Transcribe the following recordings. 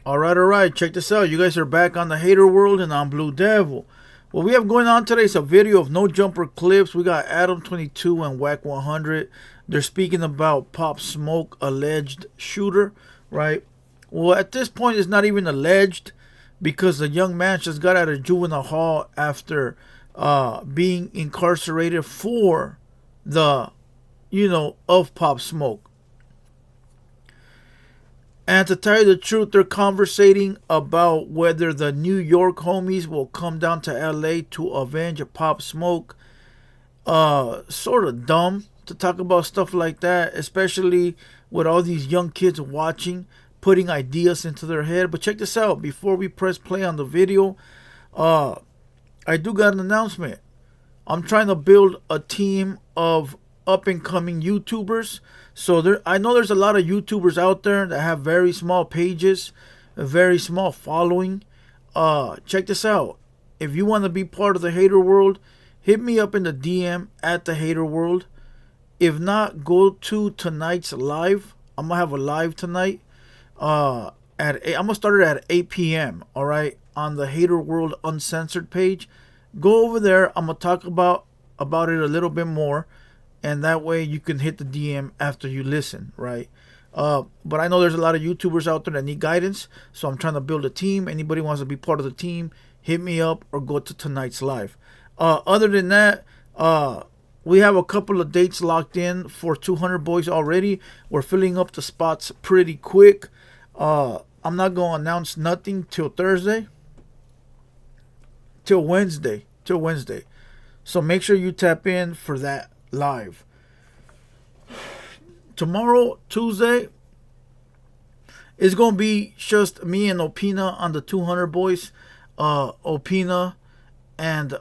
All right. Check this out. You guys are back on the Hater World, and I'm Blue Devil. What we have going on today is a video of no jumper clips. We got Adam22 and Whack 100. They're speaking about Pop Smoke, alleged shooter, right? Well, at this point, it's not even alleged because the young man just got out of juvenile hall after being incarcerated for the, of Pop Smoke. And to tell you the truth, they're conversating about whether the New York homies will come down to LA to avenge a Pop Smoke. Sort of dumb to talk about stuff like that, especially with all these young kids watching, putting ideas into their head. But check this out. Before we press play on the video, I do got an announcement. I'm trying to build a team of up-and-coming YouTubers. So I know there's a lot of YouTubers out there that have very small pages, a very small following. Check this out. If you want to be part of the Hater World, hit me up in the DM at TheHaterWorld. If not, go to tonight's live. I'm gonna have a live tonight. I'm gonna start it at 8 p.m. All right, on the Hater World Uncensored page. Go over there. I'm gonna talk about it a little bit more. And that way you can hit the DM after you listen, right? But I know there's a lot of YouTubers out there that need guidance. So I'm trying to build a team. Anybody wants to be part of the team, hit me up or go to tonight's live. Other than that, we have a couple of dates locked in for 200 boys already. We're filling up the spots pretty quick. I'm not going to announce nothing till Thursday. Till Wednesday. So make sure you tap in for that live. Tomorrow, Tuesday, it's gonna be just me and Opina on the 200 boys. Opina and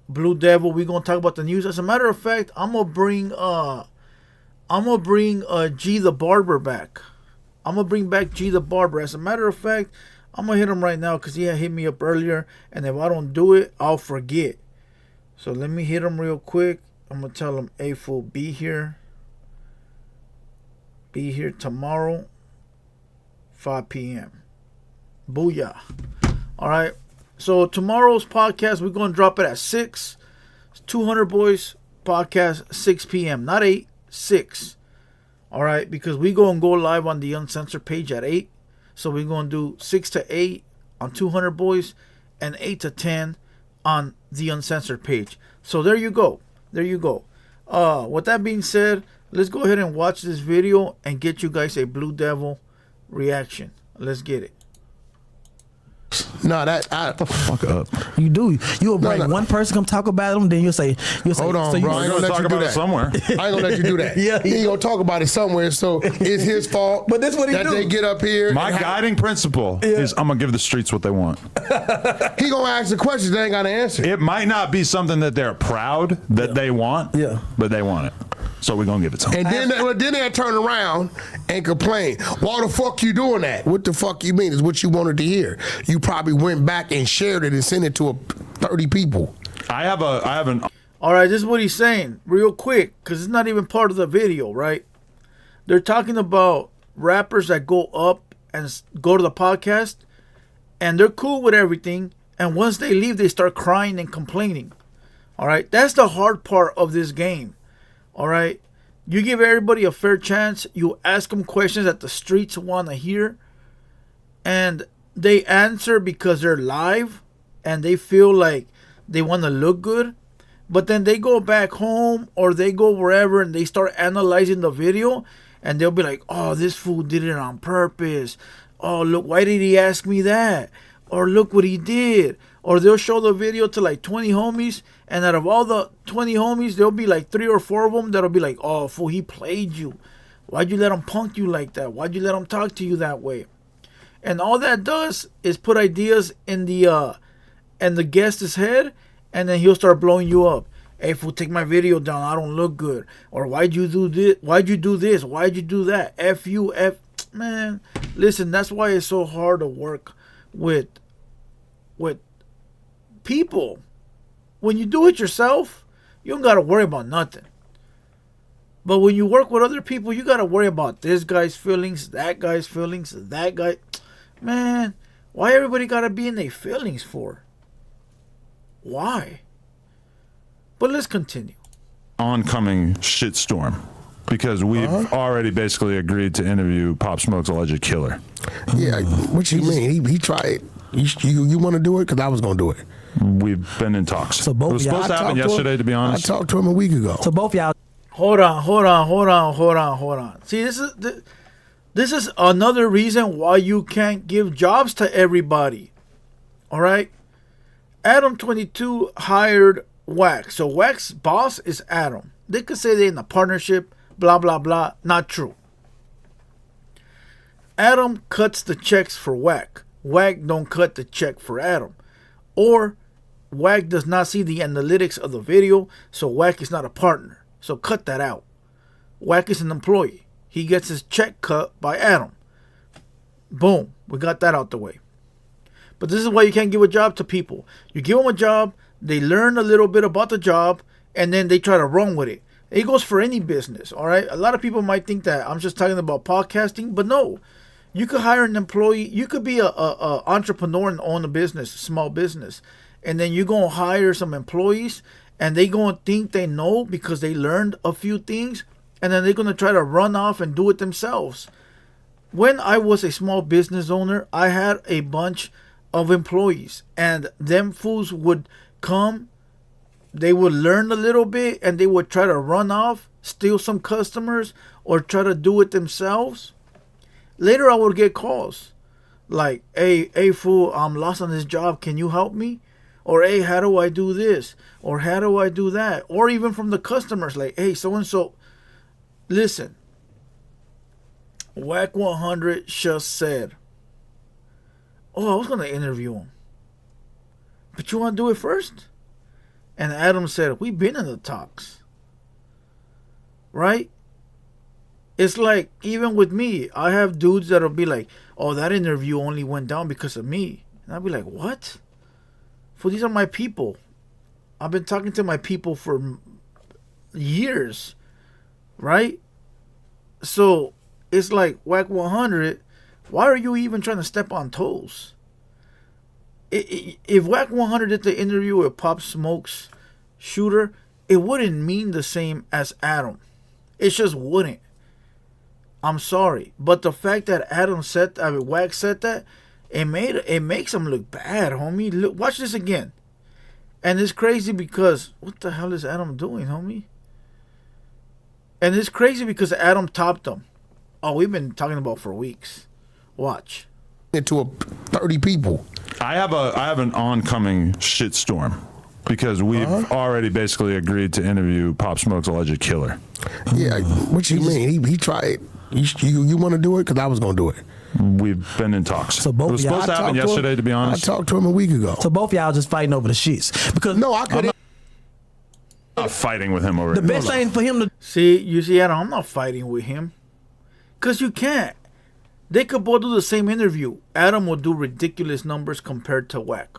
Blue Devil. We're gonna talk about the news. As a matter of fact, I'm gonna bring G the Barber back. I'm gonna bring back G the Barber. As a matter of fact, I'm gonna hit him right now because he had hit me up earlier, and if I don't do it, I'll forget. So let me hit him real quick. I'm going to tell him, hey, fool, be here. Be here tomorrow, 5 p.m. Booyah. All right. So tomorrow's podcast, we're going to drop it at 6. It's 200 Boys podcast, 6 p.m. Not 8, 6. All right. Because we're going to go live on the Uncensored page at 8. So we're going to do 6 to 8 on 200 Boys and 8 to 10 on the Uncensored page. So there you go. With that being said, let's go ahead and watch this video and get you guys a Blue Devil reaction. Let's get it. No, shut the fuck up. You do. You'll bring one person come talk about them, then you'll say, hold on, so bro. I ain't gonna let you do that somewhere. I ain't gonna let you do that. Yeah, he ain't gonna talk about it somewhere. So it's his fault. But that's what he do. They get up here. My guiding principle is I'm gonna give the streets what they want. He gonna ask the questions they ain't gotta answer. It might not be something that they're proud that they want. Yeah, but they want it. So we're gonna give it to them. And then they'll turn around and complain. Why the fuck you doing that? What the fuck you mean? Is what you wanted to hear. You probably went back and shared it and sent it to 30 people. I have an. All right, this is what he's saying real quick because it's not even part of the video, right? They're talking about rappers that go up and go to the podcast and they're cool with everything. And once they leave, they start crying and complaining. All right, that's the hard part of this game. All right, you give everybody a fair chance. You ask them questions that the streets want to hear, and they answer because they're live and they feel like they want to look good. But then they go back home or they go wherever and they start analyzing the video, and they'll be like, "Oh, this fool did it on purpose. Oh, look, why did he ask me that? Or look what he did." Or they'll show the video to like 20 homies, and out of all the 20 homies, there'll be like 3 or 4 of them that'll be like, "Oh, fool, he played you. Why'd you let him punk you like that? Why'd you let him talk to you that way?" And all that does is put ideas in the guest's head, and then he'll start blowing you up. "Hey, fool, take my video down. I don't look good." Or "Why'd you do this? Why'd you do this? Why'd you do that? F you, F." Man, listen, that's why it's so hard to work with people. When you do it yourself, you don't got to worry about nothing. But when you work with other people, you got to worry about this guy's feelings, that guy's feelings, that guy. Man, why everybody gotta be in their feelings for? Why? But let's continue. Oncoming shitstorm because we've already basically agreed to interview Pop Smoke's alleged killer. Yeah, what you mean? He tried. You want to do it? Because I was going to do it. We've been in talks. So both it was of y'all- supposed to happen yesterday, to be honest. I talked to him a week ago. So both y'all. Hold on. See, this is another reason why you can't give jobs to everybody. All right? Adam 22 hired Wack. So Wack's boss is Adam. They could say they're in a partnership, blah, blah, blah. Not true. Adam cuts the checks for Wack. Wack don't cut the check for Adam. Or Wack does not see the analytics of the video, so Wack is not a partner. So cut that out. Wack is an employee. He gets his check cut by Adam. Boom. We got that out the way. But this is why you can't give a job to people. You give them a job, they learn a little bit about the job, and then they try to run with it. It goes for any business, all right? A lot of people might think that I'm just talking about podcasting, but no. You could hire an employee. You could be a entrepreneur and own a business, a small business. And then you're going to hire some employees, and they going to think they know because they learned a few things, and then they're going to try to run off and do it themselves. When I was a small business owner, I had a bunch of employees, and them fools would come, they would learn a little bit, and they would try to run off, steal some customers, or try to do it themselves. Later, I would get calls like, hey, fool, I'm lost on this job. Can you help me? Or, hey, how do I do this? Or, how do I do that? Or even from the customers, like, hey, so-and-so, listen, Wack 100 just said, oh, I was going to interview him. But you want to do it first? And Adam said, we've been in the talks. Right? It's like, even with me, I have dudes that'll be like, oh, that interview only went down because of me. And I'll be like, what? For these are my people. I've been talking to my people for years. Right? So, it's like, Wack 100, why are you even trying to step on toes? If Wack 100 did the interview with Pop Smoke's Shoota, it wouldn't mean the same as Adam. It just wouldn't. I'm sorry, but the fact that Wack said that, it makes him look bad, homie. Look, watch this again. And it's crazy because what the hell is Adam doing, homie? And it's crazy because Adam topped him. Oh, we've been talking about for weeks. Watch. Into 30 people. I have an oncoming shitstorm because we've already basically agreed to interview Pop Smoke's alleged killer. Yeah, what you mean? He tried. You want to do it? Because I was going to do it. We've been in talks. So both it was of y'all- supposed to happen yesterday, to be honest. I talked to him a week ago. So both y'all just fighting over the shits. Because No, I couldn't. I'm not fighting with him over the it. best thing for him to See, Adam, I'm not fighting with him. Because you can't. They could both do the same interview. Adam will do ridiculous numbers compared to Wack.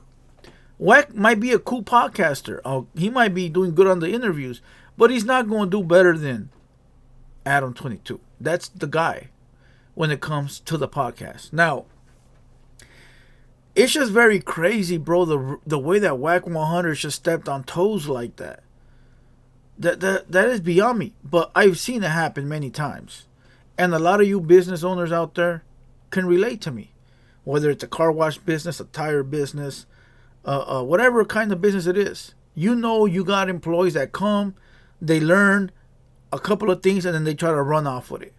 Wack might be a cool podcaster. He might be doing good on the interviews. But he's not going to do better than Adam 22. That's the guy when it comes to the podcast. Now, it's just very crazy, bro, the way that Wack 100 just stepped on toes like that. That is beyond me. But I've seen it happen many times. And a lot of you business owners out there can relate to me. Whether it's a car wash business, a tire business, whatever kind of business it is. You know you got employees that come, they learn a couple of things, and then they try to run off with it.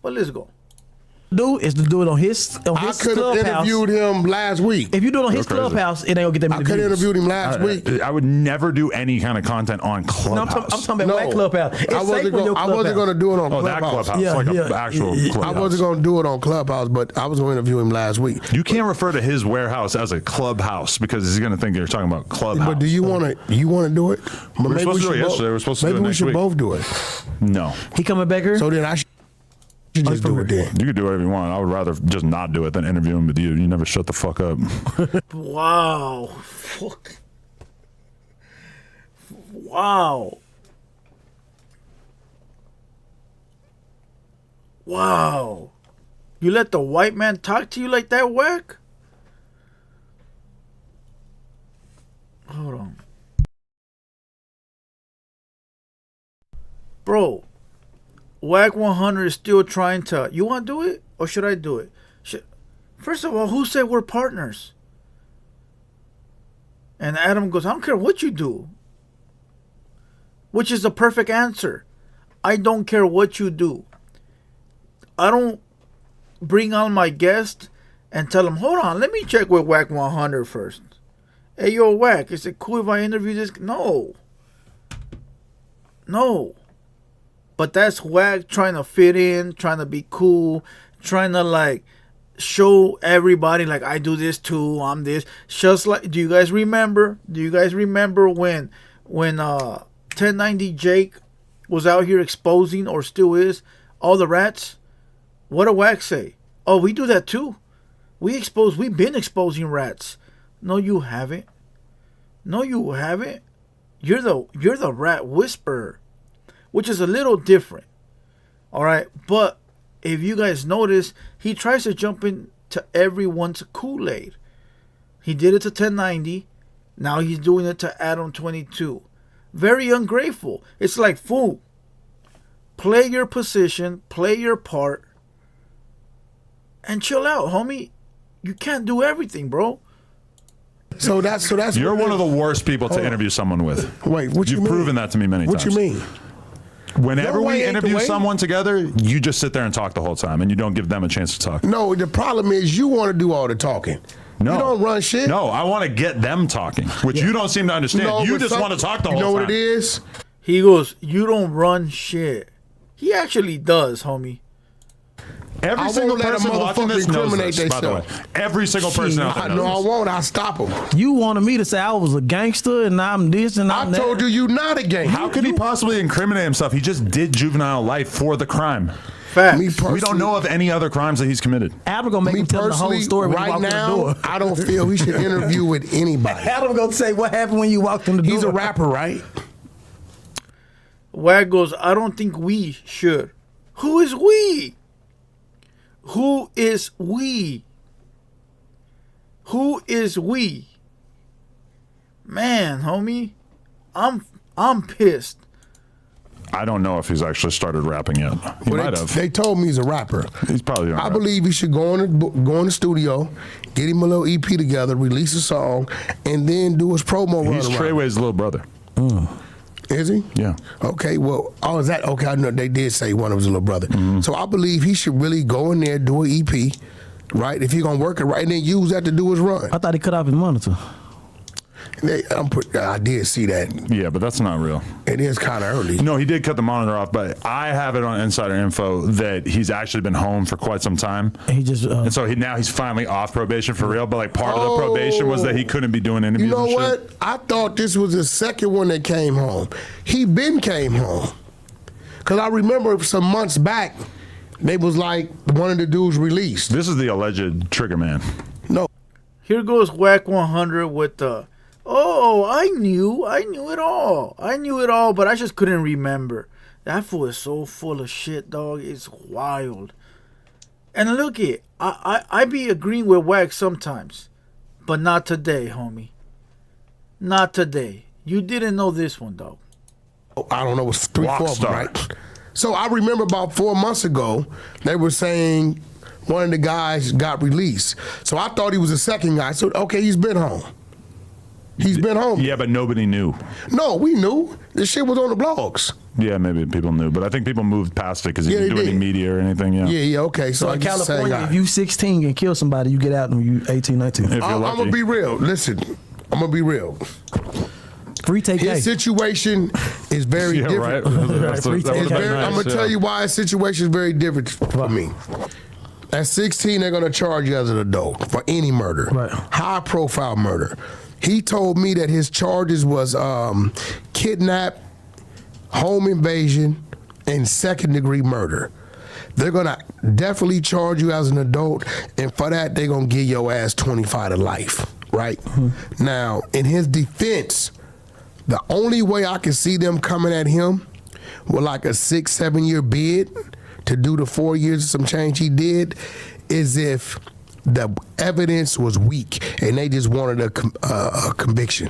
But let's go. do is to do it on his I could have clubhouse. interviewed him last week. If you do it on his You're crazy. clubhouse, it ain't gonna get that I many could have views. interviewed him last week. I would never do any kind of content on No, Clubhouse. I'm talking about Wack Clubhouse. It's I safe on your I wasn't Clubhouse. going to do it on Oh, that Clubhouse. Clubhouse, Yeah, like yeah. an actual I Clubhouse. I wasn't going to do it on Clubhouse, but I was going to interview him last week. You can't refer to his warehouse as a clubhouse because he's going to think you're talking about Clubhouse. But do you want to? You want to do it? But were supposed to do it yesterday. We're supposed to do it maybe we next should week. both do it. No. He coming back here? So then I should just do it then. You could do whatever you want. I would rather just not do it than interview him with you. You never shut the fuck up. Wow. Fuck. Wow. Wow. You let the white man talk to you like that, Wack? Hold on. Bro, Wack 100 is still trying to... You want to do it? Or should I do it? First of all, who said we're partners? And Adam goes, I don't care what you do. Which is the perfect answer. I don't care what you do. I don't bring on my guest and tell him, hold on, let me check with Wack 100 first. Hey, yo, Wack, is it cool if I interview this? No. No. But that's Wack trying to fit in, trying to be cool, trying to like show everybody like I do this too, I'm this. Just like, do you guys remember? When 1090 Jake was out here exposing, or still is, all the rats? What did Wack say? Oh, we do that too. We've been exposing rats. No, you haven't. No, you haven't. You're the rat whisperer, which is a little different. All right, but if you guys notice, he tries to jump into everyone's Kool-Aid. He did it to 1090. Now he's doing it to Adam 22. Very ungrateful. It's like, fool, play your position, play your part, and chill out, homie. You can't do everything, bro. So that's You're one of the worst people to interview someone with. Wait, what you You've mean? proven that to me many times. What you mean? Whenever No way we ain't the interview way. someone together, you just sit there and talk the whole time, and you don't give them a chance to talk. No, the problem is you want to do all the talking. No. You don't run shit. No, I want to get them talking, which you don't seem to understand. No, You but just want to talk the whole You know time. what it is? He goes, you don't run shit. He actually does, homie. Every I single won't let a person watching this motherfucker knows incriminate this, by the way. themselves. Every single person out there No, I knows won't. I'll stop him. You wanted me to say I was a gangster and I'm this and I'm I that. told you not a gang. How could he possibly incriminate himself? He just did juvenile life for the crime. Facts. Me personally, We don't know of any other crimes that he's committed. Adam gonna make Me him tell the whole personally, story when you right walk in the now, door. I don't feel he should interview with anybody. Adam gonna say what happened when you walked in the door. He's a rapper, right? Wack goes, I don't think we should. Who is we? Who is we? Who is we? Man, homie, I'm pissed. I don't know if he's actually started rapping yet. He Well, might have. They told me he's a rapper. He's probably doing I rap. believe he should go in the studio, get him a little EP together, release a song, and then do his promo run He's around. Treyway's little brother. Is he? Yeah. Okay, well, is that okay? I know they did say one of his little brother. So I believe he should really go in there, do an EP, right? If he's gonna work it right, and then use that to do his run. I thought he cut off his monitor. I did see that. Yeah, but that's not real. It is kind of early. No, he did cut the monitor off, but I have it on insider info that he's actually been home for quite some time. And he just And so now he's finally off probation for real, but like part of the probation was that he couldn't be doing interviews You know and what? shit. I thought this was the second one that came home. He been came home. Because I remember some months back, they was like, one of the dudes released. This is the alleged trigger man. No. Here goes Wack 100 with the, oh, I knew it all, but I just couldn't remember. That fool is so full of shit, dog. It's wild. And look it, I be agreeing with Wack sometimes, but not today, homie. Not today. You didn't know this one, dog. I don't know, it was 3, 4 of them, Rockstar. right? So I remember about 4 months ago, they were saying one of the guys got released. So I thought he was the second guy. So, okay, he's been home. He's been home. Yeah, but nobody knew. No, we knew. This shit was on the blogs. Yeah, maybe people knew, but I think people moved past it because he Yeah, didn't they do any did. media or anything. Yeah, Yeah, okay. So so I in guess the same California, guy. if you 16 and kill somebody, you get out when you 18, 19. If you're I'm lucky. going to be real. Listen, I'm going to be real. Free take His situation is very Yeah, right. different. That's what- that It's would've been I'm nice, going to yeah. tell you why his situation is very different for me. At 16, they're going to charge you as an adult for any murder. Right. High profile murder. He told me that his charges was kidnap, home invasion, and second-degree murder. They're going to definitely charge you as an adult, and for that, they're going to give your ass 25 to life, right? Now, in his defense, the only way I can see them coming at him with like a 6-7 year bid to do the 4 years of some change he did is if the evidence was weak and they just wanted a conviction.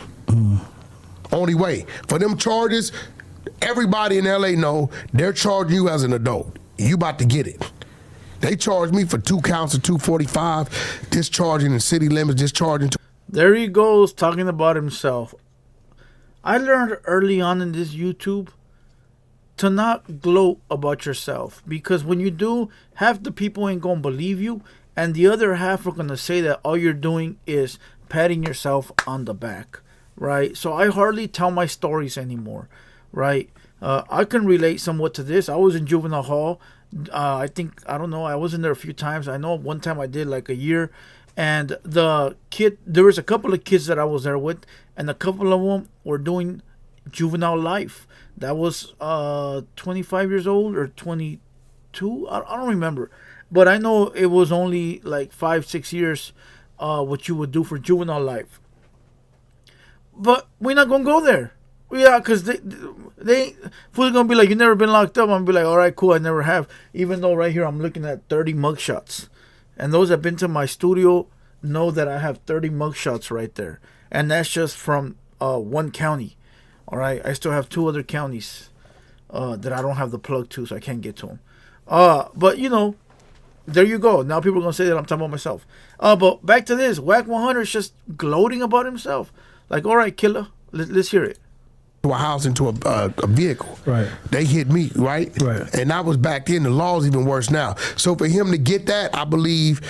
Only way. For them charges, everybody in LA know they're charging you as an adult. You about to get it. They charged me for 2 counts of 245, discharging in city limits, discharging. There he goes talking about himself. I learned early on in this YouTube to not gloat about yourself, because when you do, half the people ain't gonna believe you, and the other half are gonna say that all you're doing is patting yourself on the back, right? So I hardly tell my stories anymore, right? I can relate somewhat to this. I was in juvenile hall. I was in there a few times. I know one time I did like a year, and there was a couple of kids that I was there with, and a couple of them were doing juvenile life. That was 25 years old or 22. I don't remember, but I know it was only like 5-6 years what you would do for juvenile life. But we're not gonna go there. Yeah, because they fully gonna be like, you never been locked up. I'm gonna be like, all right, cool, I never have. Even though right here I'm looking at 30 mugshots, and those that have been to my studio know that I have 30 mugshots right there, and that's just from one county. All right, I still have 2 other counties that I don't have the plug to, so I can't get to them. But you know, there you go. Now people are gonna say that I'm talking about myself. But back to this, Whack 100 is just gloating about himself. Like, all right, killer, let's hear it. To a house, into a vehicle. Right. They hit me, right? Right. And I was back then. The law's even worse now. So for him to get that, I believe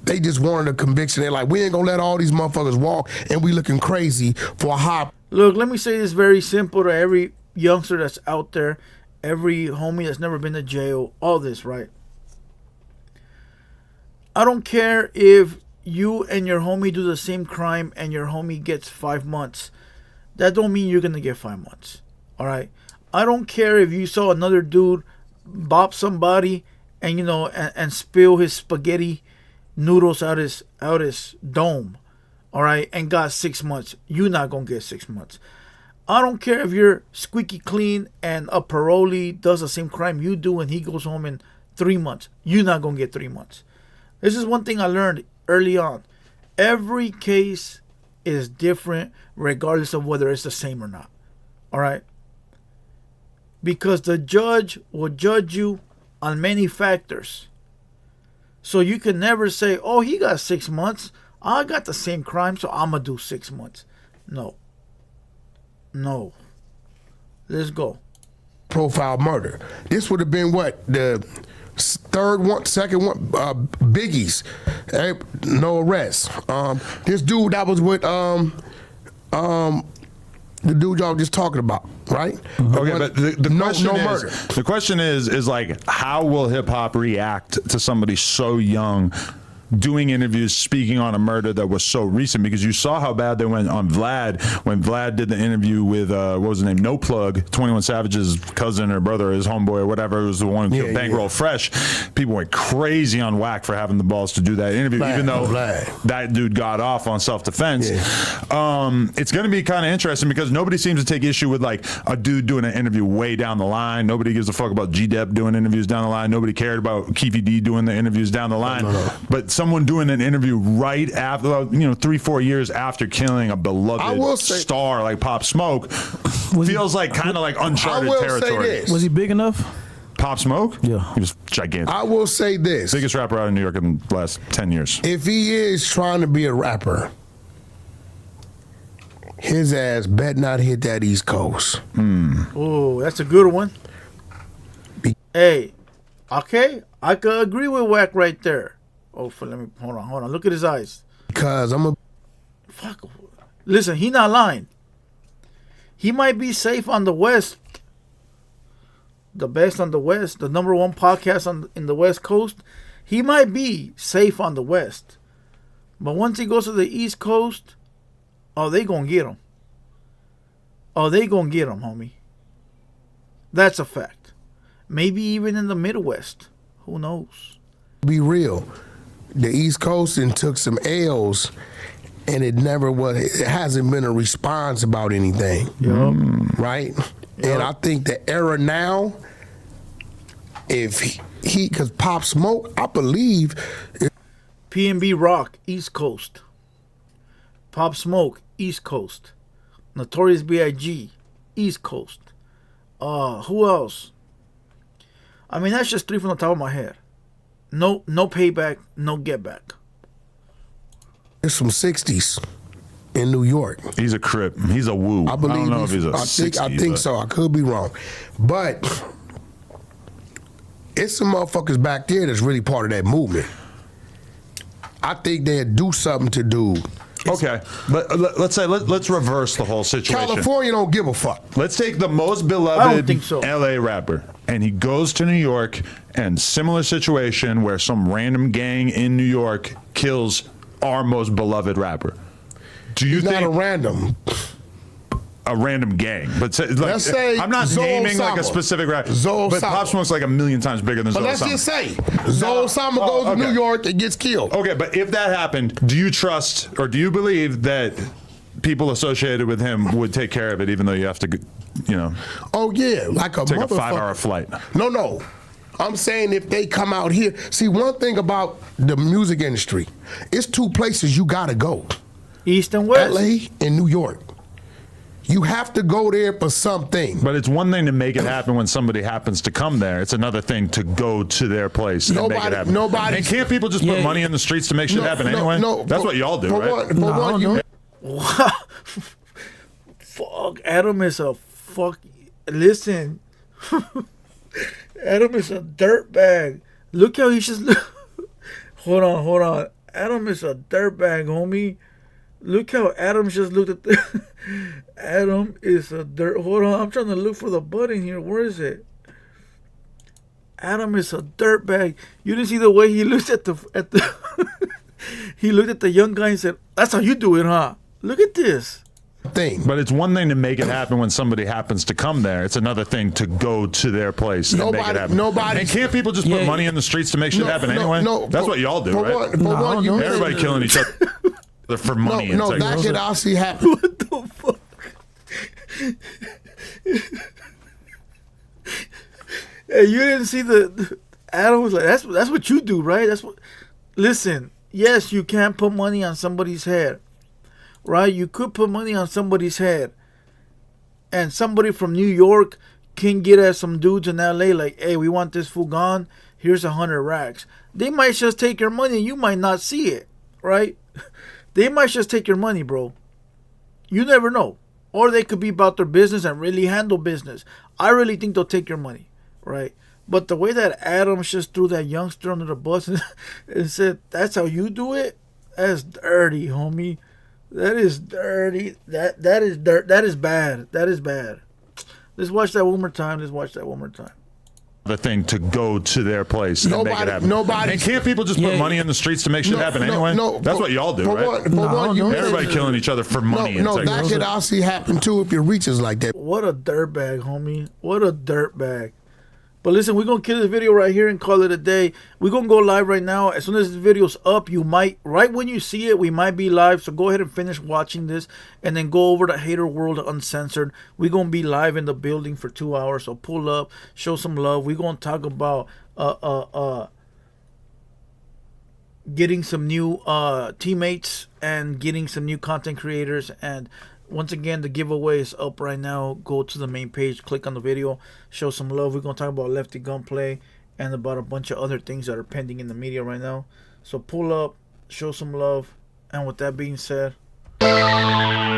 they just wanted a conviction. They're like, we ain't gonna let all these motherfuckers walk, and we looking crazy for a hop. Look, let me say this very simple to every youngster that's out there, every homie that's never been to jail, all this, right? I don't care if you and your homie do the same crime and your homie gets 5 months. That don't mean you're going to get 5 months, all right? I don't care if you saw another dude bop somebody and, you know, and spill his spaghetti noodles out his dome, all right, and got 6 months. You're not going to get 6 months. I don't care if you're squeaky clean and a parolee does the same crime you do and he goes home in 3 months. You're not going to get 3 months. This is one thing I learned early on. Every case is different regardless of whether it's the same or not. All right? Because the judge will judge you on many factors. So you can never say, oh, he got 6 months. I got the same crime, so I'm going to do 6 months. No. Let's go. Profile murder. This would have been what? The second one, Biggie's. No arrest. This dude that was with the dude y'all just talking about, right? Okay, but the question no is, murder. The question is like, how will hip hop react to somebody so young doing interviews, speaking on a murder that was so recent? Because you saw how bad they went on Vlad when Vlad did the interview with what was his name? No Plug, 21 Savage's cousin or brother, or his homeboy or whatever. It was the one who killed Bankroll Fresh. People went crazy on Whack for having the balls to do that interview, even though that dude got off on self-defense. It's going to be kind of interesting because nobody seems to take issue with like a dude doing an interview way down the line. Nobody gives a fuck about G-Dep doing interviews down the line. Nobody cared about Keefy D doing the interviews down the line. But someone doing an interview right after, 3-4 years after killing a beloved star like Pop Smoke feels like kind of like uncharted territory. Was he big enough? Pop Smoke? Yeah. He was gigantic. I will say this. Biggest rapper out of New York in the last 10 years. If he is trying to be a rapper, his ass bet not hit that East Coast. Oh, that's a good one. Hey, okay, I could agree with Whack right there. Oh, let me hold on. Look at his eyes. Because I'm a fuck. Listen, he not lying. He might be safe on the West, the best on the West, the number one podcast in the West Coast. He might be safe on the West, but once he goes to the East Coast, oh, they gonna get him. Homie. That's a fact. Maybe even in the Midwest. Who knows? Be real. The East Coast and took some L's, and it hasn't been a response about anything. Right? And I think the era now, if because Pop Smoke, I believe. PNB Rock, East Coast. Pop Smoke, East Coast. Notorious B.I.G., East Coast. Who else? I mean, that's just 3 from the top of my head. No payback, no get back. It's from 60s in New York. He's a Crip. He's a Woo. I believe don't know if he's a 60, I think so. I could be wrong. But it's some motherfuckers back there that's really part of that movement. I think they'd do something to do. Okay, but let's say let's reverse the whole situation. California don't give a fuck. Let's take the most I don't beloved think so. LA rapper, and he goes to New York, and similar situation where some random gang in New York kills our most beloved rapper. Do you He's think not a random. a random gang? But Let's say I'm not Zoe naming like a Osama. specific rapper. Zoe But Osama. Pop Smoke's like a million times bigger than But Zoe let's Osama. just say Zoe Osama goes to New York and gets killed. Okay, but if that happened, do you trust or do you believe that people associated with him would take care of it, even though you have to, Oh yeah, like a take a motherfucker. 5-hour flight? No. I'm saying if they come out here. See, one thing about the music industry, it's 2 places you gotta go. East and West. LA and New York. You have to go there for something. But it's one thing to make it happen when somebody happens to come there. It's another thing to go to their place and make it happen. And can't people just put money in the streets to make shit happen anyway? No, That's what y'all do, right? Fuck, Adam is a fuck. Listen, Adam is a dirtbag. Look how he's just. Hold on. Adam is a dirtbag, homie. Look how Adam just looked at the. Adam is a dirt. Hold on, I'm trying to look for the button here. Where is it? Adam is a dirtbag. You didn't see the way he looked at the. He looked at the young guy and said, "That's how you do it, huh? Look at this." But it's one thing to make it happen when somebody happens to come there. It's another thing to go to their place and make it happen. And can't people just put money in the streets to make shit happen anyway? That's what y'all do, right? Everybody killing each other for money. No, that could actually happen. What the fuck? Hey, you didn't see the Adam was like, that's what you do, right? That's what. Listen, yes, you can't put money on somebody's head, right? You could put money on somebody's head, and somebody from New York can get at some dudes in LA like, hey, we want this fool gone. Here's 100 racks. They might just take your money. You might not see it, right? They might just take your money, bro. You never know. Or they could be about their business and really handle business. I really think they'll take your money, right? But the way that Adams just threw that youngster under the bus and said, that's how you do it? That's dirty, homie. That is dirty. That is dirt. That is bad. That is bad. Let's watch that one more time. The thing to go to their place and make it happen. And can't people just put money in the streets to make shit happen anyway? That's what y'all do, right? Everybody killing each other for money. That could actually happen too if it reaches like that. What a dirtbag, homie. What a dirtbag. But listen, we're going to kill this video right here and call it a day. We're going to go live right now. As soon as this video's up, you might, right when you see it, we might be live. So go ahead and finish watching this and then go over to Hater World Uncensored. We're going to be live in the building for 2 hours. So pull up, show some love. We're going to talk about getting some new teammates and getting some new content creators. And once again, the giveaway is up right now. Go to the main page, click on the video, show some love. We're going to talk about Lefty Gunplay and about a bunch of other things that are pending in the media right now. So pull up, show some love. And with that being said, yeah.